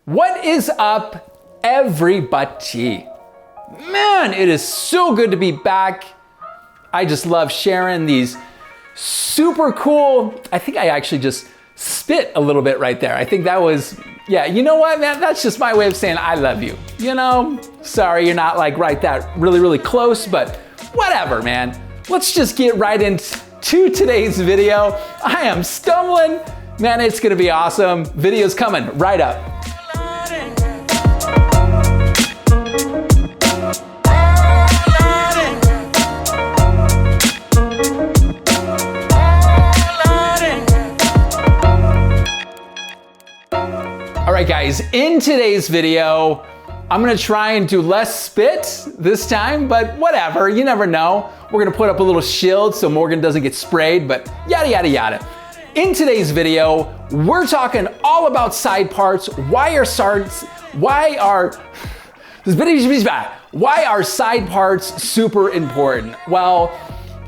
What is up, everybody? Man, it is so good to be back. I just love sharing these super cool, I think I actually just spit a little bit right there. I think that was, yeah, you know what, man? That's just my way of saying I love you. You know, sorry you're not like right that really close, but whatever, man. Let's just get right into today's video. I am stumbling. Man, it's gonna be awesome. Video's coming right up. All right, guys, in today's video, I'm gonna try and do less spit this time, but whatever, you never know. We're gonna put up a little shield so Morgan doesn't get sprayed, but yada, yada, yada. In today's video, we're talking all about side parts. Why are side parts super important? Well,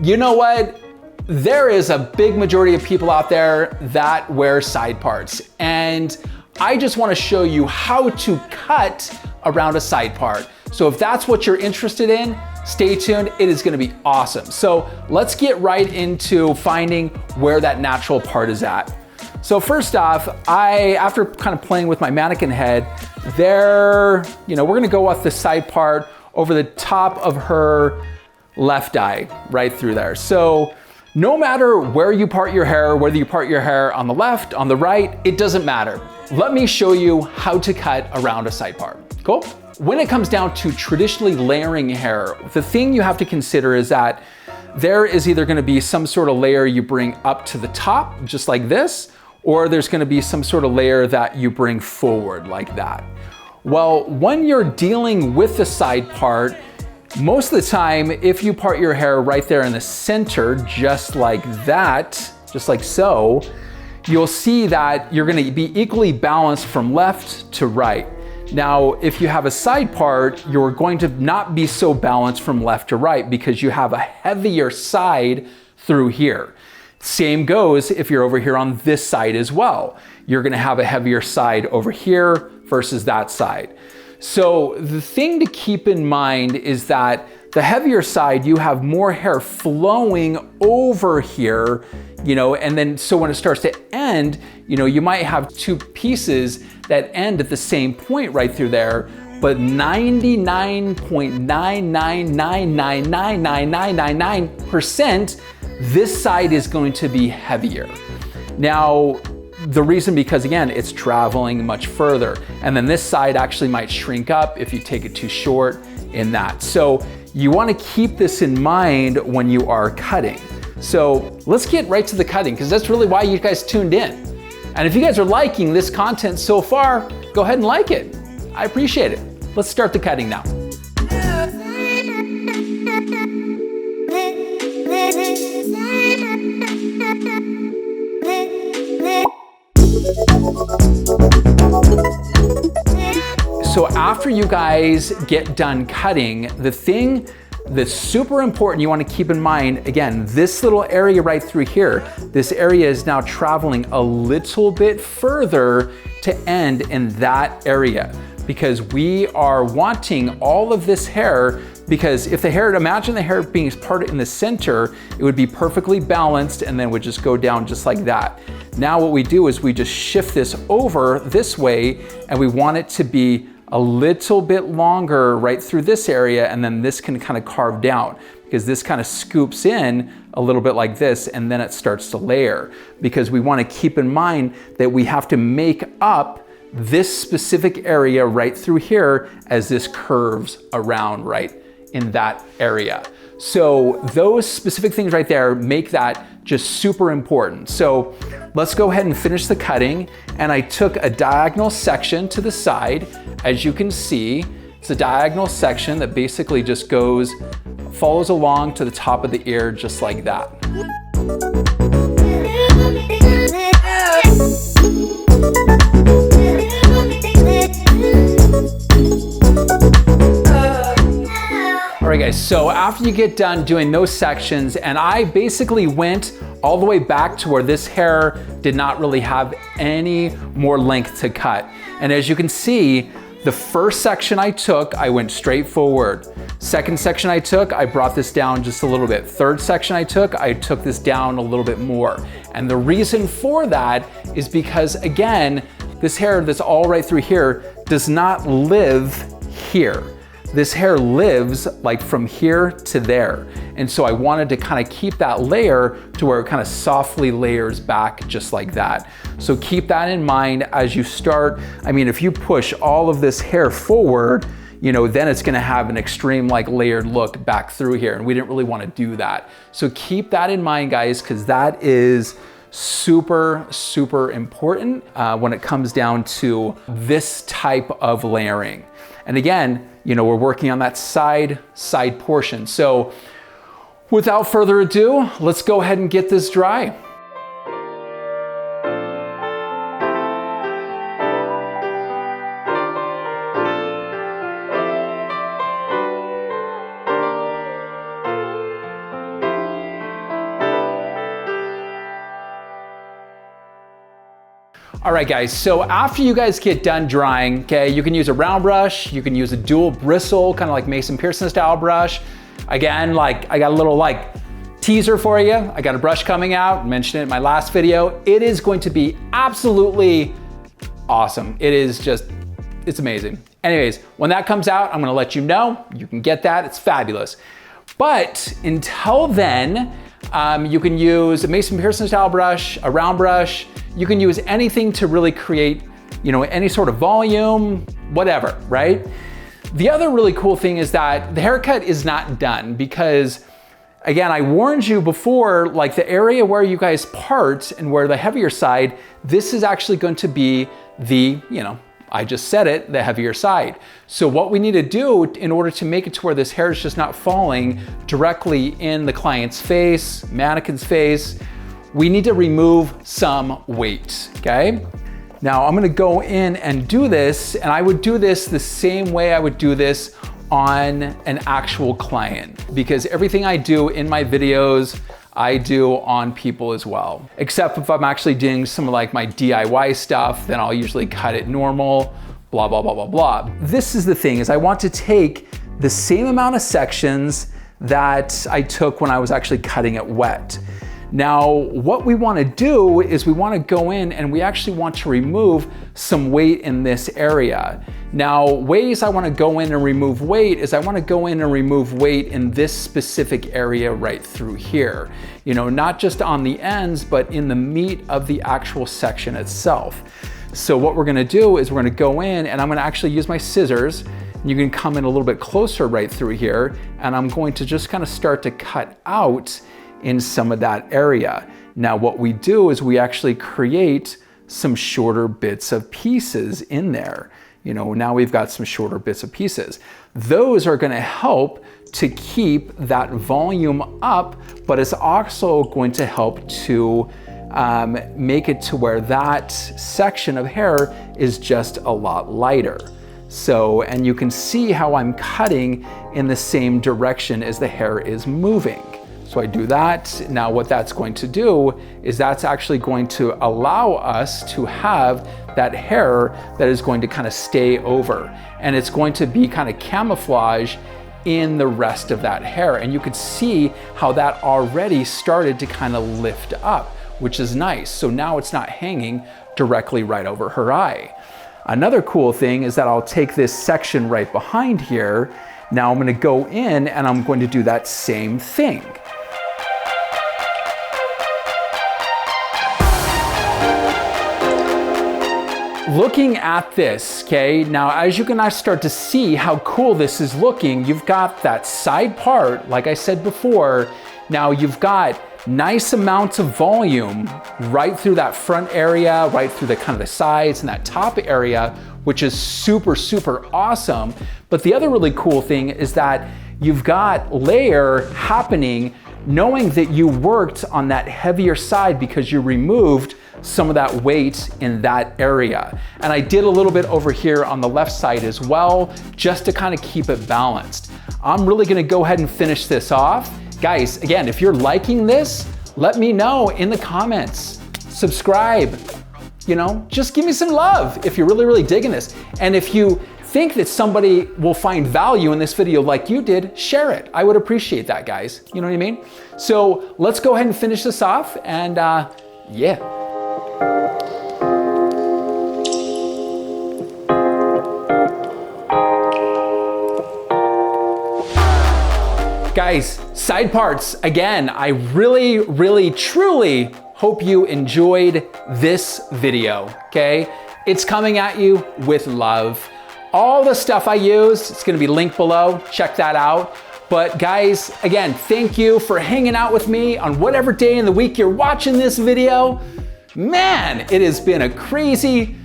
you know what? There is a big majority of people out there that wear side parts, and I just want to show you how to cut around a side part. So if that's what you're interested in, stay tuned. It is going to be awesome. So let's get right into finding where that natural part is at. So first off, after kind of playing with my mannequin head, we're going to go with the side part over the top of her left eye, right through there. So no matter where you part your hair, whether you part your hair on the left, on the right, it doesn't matter. Let me show you how to cut around a side part. Cool? When it comes down to traditionally layering hair, the thing you have to consider is that there is either going to be some sort of layer you bring up to the top, just like this, or there's going to be some sort of layer that you bring forward like that. Well, when you're dealing with the side part, most of the time, if you part your hair right there in the center, just like that, just like so, you'll see that you're gonna be equally balanced from left to right. Now, if you have a side part, you're going to not be so balanced from left to right because you have a heavier side through here. Same goes if you're over here on this side as well. You're gonna have a heavier side over here versus that side. So the thing to keep in mind is that the heavier side, you have more hair flowing over here, and then so when it starts to end, you might have two pieces that end at the same point right through there, but 99.999999999% this side is going to be heavier. Now, the reason because again, it's traveling much further, and then this side actually might shrink up if you take it too short in that. So you want to keep this in mind when you are cutting. So let's get right to the cutting because that's really why you guys tuned in. And if you guys are liking this content so far, go ahead and like it. I appreciate it. Let's start the cutting now. So after you guys get done cutting, the thing that's super important you want to keep in mind, again, this little area right through here, this area is now traveling a little bit further to end in that area because we are wanting all of this hair, because if the hair, imagine the hair being parted in the center, it would be perfectly balanced and then would just go down just like that. Now what we do is we just shift this over this way and we want it to be a little bit longer right through this area, and then this can kind of carve down because this kind of scoops in a little bit like this and then it starts to layer, because we want to keep in mind that we have to make up this specific area right through here as this curves around right in that area. So those specific things right there make that just super important. So let's go ahead and finish the cutting. And I took a diagonal section to the side. As you can see, it's a diagonal section that basically just follows along to the top of the ear just like that. All right guys, so after you get done doing those sections, and I basically went all the way back to where this hair did not really have any more length to cut. And as you can see, the first section I took, I went straight forward. Second section I took, I brought this down just a little bit. Third section I took this down a little bit more. And the reason for that is because, again, this hair that's all right through here does not live here. This hair lives like from here to there. And so I wanted to kind of keep that layer to where it kind of softly layers back just like that. So keep that in mind as you start. I mean, if you push all of this hair forward, you know, then it's gonna have an extreme like layered look back through here, and we didn't really wanna do that. So keep that in mind, guys, because that is super, super important when it comes down to this type of layering. And again, you know, we're working on that side portion. So without further ado, let's go ahead and get this dry. All right, guys, so after you guys get done drying, okay, you can use a round brush, you can use a dual bristle, kind of like Mason Pearson style brush. Again, like I got a little like teaser for you. I got a brush coming out, mentioned it in my last video. It is going to be absolutely awesome. It is just, it's amazing. Anyways, when that comes out, I'm gonna let you know. You can get that, it's fabulous. But until then, you can use a Mason Pearson style brush, a round brush. You can use anything to really create, you know, any sort of volume, whatever, right? The other really cool thing is that the haircut is not done because, again, I warned you before, like the area where you guys part and where the heavier side, this is actually going to be the, you know, I just said it, the heavier side. So what we need to do in order to make it to where this hair is just not falling directly in the client's face, mannequin's face, we need to remove some weight, okay? Now I'm gonna go in and do this, and I would do this the same way I would do this on an actual client, because everything I do in my videos, I do on people as well. Except if I'm actually doing some of like my DIY stuff, then I'll usually cut it normal, blah, blah, blah, blah, blah. This is the thing, is I want to take the same amount of sections that I took when I was actually cutting it wet. Now, what we want to do is we want to go in and we actually want to remove some weight in this area. Now, ways I want to go in and remove weight is I want to go in and remove weight in this specific area right through here. You know, not just on the ends, but in the meat of the actual section itself. So what we're going to do is we're going to go in and I'm going to actually use my scissors. You can come in a little bit closer right through here, and I'm going to just kind of start to cut out in some of that area. Now what we do is we actually create some shorter bits of pieces in there. You know, now we've got some shorter bits of pieces. Those are gonna help to keep that volume up, but it's also going to help to make it to where that section of hair is just a lot lighter. So, and you can see how I'm cutting in the same direction as the hair is moving. So I do that. Now what that's going to do is that's actually going to allow us to have that hair that is going to kind of stay over, and it's going to be kind of camouflage in the rest of that hair. And you could see how that already started to kind of lift up, which is nice. So now it's not hanging directly right over her eye. Another cool thing is that I'll take this section right behind here. Now I'm going to go in and I'm going to do that same thing. Looking at this, okay, now as you can start to see how cool this is looking, you've got that side part, like I said before. Now you've got nice amounts of volume right through that front area, right through the kind of the sides and that top area, which is super, super awesome. But the other really cool thing is that you've got layer happening knowing that you worked on that heavier side because you removed some of that weight in that area. And I did a little bit over here on the left side as well, just to kind of keep it balanced. I'm really gonna go ahead and finish this off. Guys, again, if you're liking this, let me know in the comments. Subscribe, You know, just give me some love if you're really, really digging this. And if you think that somebody will find value in this video like you did, share it. I would appreciate that, guys. You know what I mean? So let's go ahead and finish this off, and yeah. Guys, side parts, again, I really, really, truly hope you enjoyed this video, okay? It's coming at you with love. All the stuff I used, it's gonna be linked below, check that out. But guys, again, thank you for hanging out with me on whatever day in the week you're watching this video. Man, it has been a crazy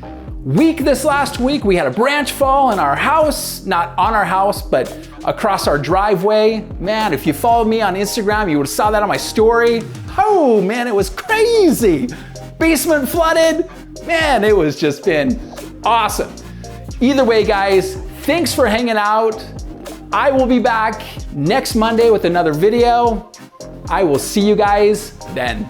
week this last week. We had a branch fall in our house, not on our house, but across our driveway. Man, if you followed me on Instagram, you would have saw that on my story. Oh man, it was crazy. Basement flooded. Man, it was just been awesome. Either way, guys, thanks for hanging out. I will be back next Monday with another video. I will see you guys then.